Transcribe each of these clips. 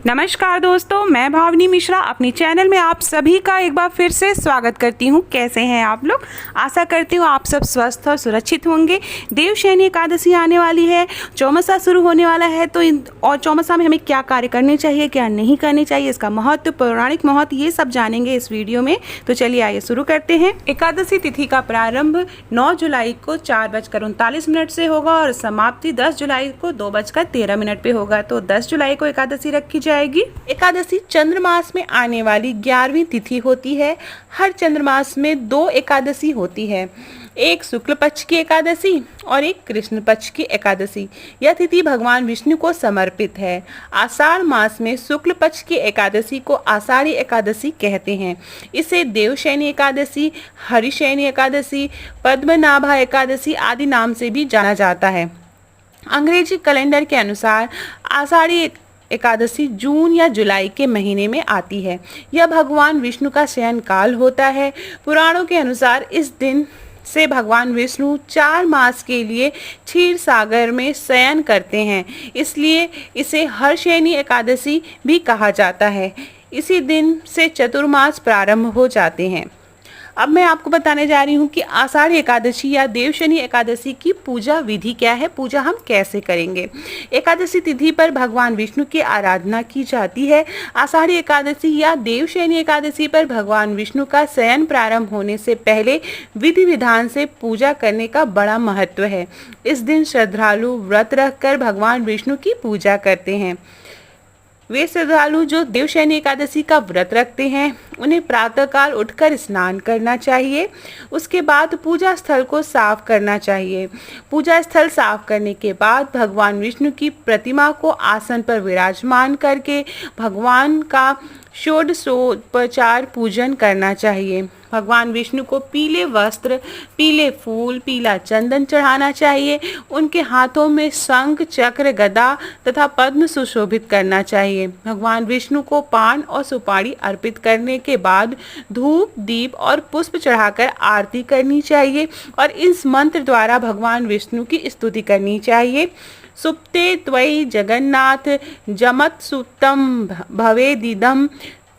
नमस्कार दोस्तों, मैं भावनी मिश्रा अपनी चैनल में आप सभी का एक बार फिर से स्वागत करती हूं। कैसे हैं आप लोग? आशा करती हूं आप सब स्वस्थ और सुरक्षित होंगे। देवशयनी एकादशी आने वाली है, चौमासा शुरू होने वाला है। और चौमासा में हमें क्या कार्य करने चाहिए, क्या नहीं करने चाहिए, इसका महत्व, पौराणिक महत्व, ये सब जानेंगे इस वीडियो में। तो चलिए आइए शुरू करते हैं। एकादशी तिथि का प्रारंभ 9 जुलाई को 4:39 से होगा और समाप्ति 10 जुलाई को 2:13 पे होगा। तो 10 जुलाई को एकादशी रखी जाएगी। एकादशी चंद्रमास में आने वाली 11वीं तिथि होती है। हर चंद्रमास में 2 एकादशी होती है, एक शुक्ल पक्ष की एकादशी और एक कृष्ण पक्ष की एकादशी। यह तिथि भगवान विष्णु को समर्पित है। आषाढ़ मास में शुक्ल पक्ष की एकादशी को आषाढ़ी एकादशी कहते हैं। इसे देवशयनी एकादशी, हरिशयनी एकादशी, पद्मनाभा एकादशी आदि नाम से भी जाना जाता है। अंग्रेजी कैलेंडर के अनुसार आषाढ़ी एकादशी जून या जुलाई के महीने में आती है। यह भगवान विष्णु का शयन काल होता है। पुराणों के अनुसार इस दिन से भगवान विष्णु 4 मास के लिए क्षीर सागर में शयन करते हैं, इसलिए इसे हर्षयनी एकादशी भी कहा जाता है। इसी दिन से चतुर्मास प्रारंभ हो जाते हैं। अब मैं आपको बताने जा रही हूँ कि आषाढ़ी एकादशी या देवशयनी एकादशी की पूजा विधि क्या है, पूजा हम कैसे करेंगे। एकादशी तिथि पर भगवान विष्णु की आराधना की जाती है। आषाढ़ी एकादशी या देवशयनी एकादशी पर भगवान विष्णु का शयन प्रारंभ होने से पहले विधि विधान से पूजा करने का बड़ा महत्व है। इस दिन श्रद्धालु व्रत रखकर भगवान विष्णु की पूजा करते हैं। वे श्रद्धालु जो देवशयनी एकादशी का व्रत रखते हैं उन्हें प्रातःकाल उठकर स्नान करना चाहिए। उसके बाद पूजा स्थल को साफ करना चाहिए। पूजा स्थल साफ करने के बाद भगवान विष्णु की प्रतिमा को आसन पर विराजमान करके भगवान का षोडशोपचार पूजन करना चाहिए। भगवान विष्णु को पीले वस्त्र, पीले फूल, पीला चंदन चढ़ाना चाहिए। उनके हाथों में शंख, चक्र, गदा तथा पद्म सुशोभित करना चाहिए। भगवान विष्णु को पान और सुपारी अर्पित करने के बाद धूप, दीप और पुष्प चढ़ाकर आरती करनी चाहिए और इस मंत्र द्वारा भगवान विष्णु की स्तुति करनी चाहिए। सुप्ते त्वयि जगन्नाथ जमत सुप्तम भवेदिदं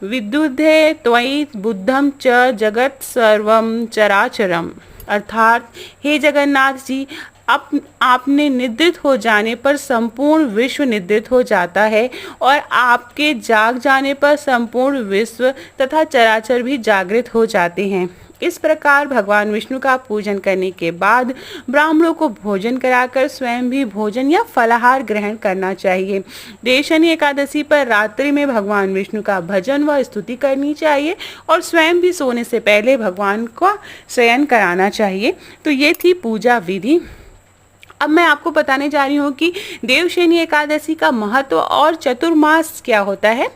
विदुधे त्वयि बुद्धम च जगत सर्वम चराचरम। अर्थात हे जगन्नाथ जी, आपने निद्रित हो जाने पर संपूर्ण विश्व निद्रित हो जाता है और आपके जाग जाने पर संपूर्ण विश्व तथा चराचर भी जागृत हो जाते हैं। इस प्रकार भगवान विष्णु का पूजन करने के बाद ब्राह्मणों को भोजन कराकर स्वयं भी भोजन या फलाहार ग्रहण करना चाहिए। देवशयनी एकादशी पर रात्रि में भगवान विष्णु का भजन व स्तुति करनी चाहिए और स्वयं भी सोने से पहले भगवान का शयन कराना चाहिए। तो ये थी पूजा विधि। अब मैं आपको बताने जा रही हूँ कि देवशयनी एकादशी का महत्व और चतुर्मास क्या होता है।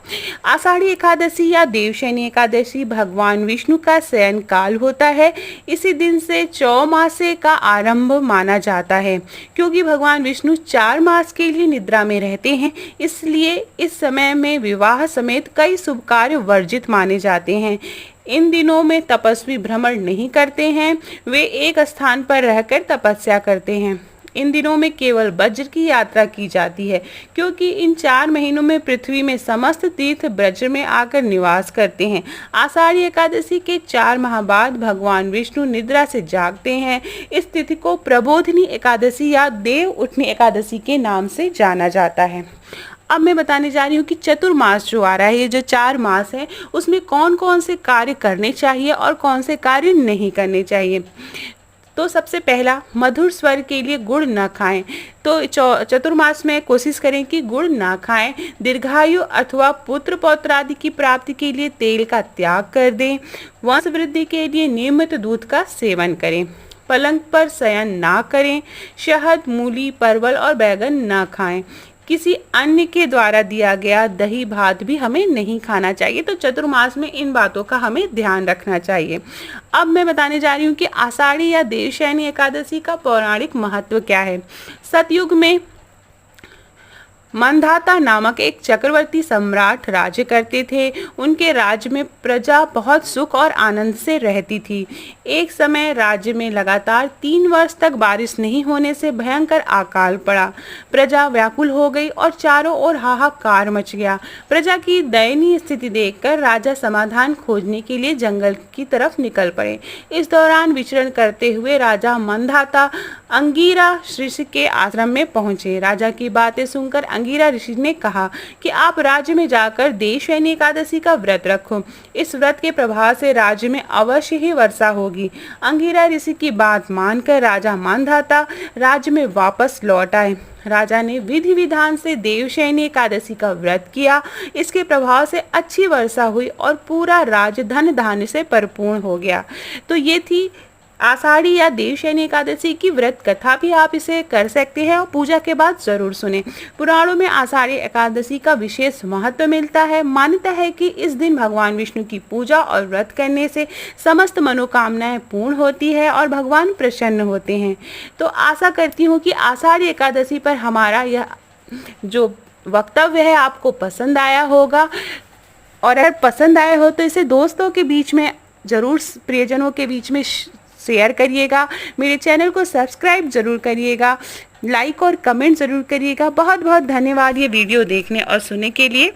आषाढ़ी एकादशी या देवशयनी एकादशी भगवान विष्णु का शयन काल होता है। इसी दिन से चौमासे का आरंभ माना जाता है। क्योंकि भगवान विष्णु 4 मास के लिए निद्रा में रहते हैं, इसलिए इस समय में विवाह समेत कई शुभ कार्य वर्जित माने जाते हैं। इन दिनों में तपस्वी भ्रमण नहीं करते हैं, वे एक स्थान पर रहकर तपस्या करते हैं। इन दिनों में केवल वज्र की यात्रा की जाती है, क्योंकि इन 4 महीनों में पृथ्वी में समस्त तीर्थ वज्र में आकर निवास करते हैं। आषाढ़ी एकादशी के 4 माह बाद भगवान विष्णु निद्रा से जागते हैं। इस तिथि को प्रबोधिनी एकादशी या देव उठनी एकादशी के नाम से जाना जाता है। अब मैं बताने जा रही हूँ कि चतुर्मास जो आ रहा है, ये जो 4 मास है, उसमें कौन कौन से कार्य करने चाहिए और कौन से कार्य नहीं करने चाहिए। तो सबसे पहला, मधुर स्वर के लिए गुड़ न खाएं। तो चतुर्मास में कोशिश करें कि गुड़ ना खाएं। दीर्घायु अथवा पुत्र पौत्र आदि की प्राप्ति के लिए तेल का त्याग कर दें। वंश वृद्धि के लिए नियमित दूध का सेवन करें। पलंग पर शयन ना करें। शहद, मूली, परवल और बैगन ना खाएं। किसी अन्य के द्वारा दिया गया दही भात भी हमें नहीं खाना चाहिए। तो चतुर्मास में इन बातों का हमें ध्यान रखना चाहिए। अब मैं बताने जा रही हूँ कि आषाढ़ी या देवशयनी एकादशी का पौराणिक महत्व क्या है। सतयुग में मंधाता नामक एक चक्रवर्ती सम्राट राज्य करते थे। उनके राज्य में प्रजा बहुत सुख और आनंद से रहती थी। एक समय राज्य में लगातार 3 वर्ष तक बारिश नहीं होने से भयंकर अकाल पड़ा। प्रजा व्याकुल हो गई और चारों ओर हाहाकार मच गया। प्रजा की दयनीय स्थिति देखकर राजा समाधान खोजने के लिए जंगल की तरफ निकल पड़े। इस दौरान विचरण करते हुए राजा मंधाता अंगिरा ऋषि के आश्रम में पहुंचे। राजा की बातें सुनकर अंगिरा ऋषि ने कहा कि आप राज्य में जाकर देवशयनी एकादशी का व्रत रखो। इस व्रत के प्रभाव से राज्य में अवश्य ही वर्षा होगी। अंगिरा ऋषि की बात मानकर राजा मंधाता राज्य में वापस लौट आए। राजा ने विधि विधान से देवशयनी एकादशी का व्रत किया। इसके प्रभाव से अच्छी वर्षा हुई और पूरा राज्य धन धान्य से परिपूर्ण हो गया। तो ये थी आषाढ़ी या देवशयनी एकादशी की व्रत कथा। भी आप इसे कर सकते हैं और पूजा के बाद जरूर सुने। पुराणों में आषाढ़ी एकादशी का विशेष महत्व मिलता है। मान्यता है कि इस दिन भगवान विष्णु की पूजा और व्रत करने से समस्त मनोकामनाएं पूर्ण होती है और भगवान प्रसन्न होते हैं। तो आशा करती हूँ कि आषाढ़ी एकादशी पर हमारा यह जो वक्तव्य है आपको पसंद आया होगा, और अगर पसंद आया हो तो इसे दोस्तों के बीच में जरूर, प्रियजनों के बीच में शेयर करिएगा। मेरे चैनल को सब्सक्राइब जरूर करिएगा, लाइक और कमेंट ज़रूर करिएगा। बहुत बहुत धन्यवाद ये वीडियो देखने और सुनने के लिए।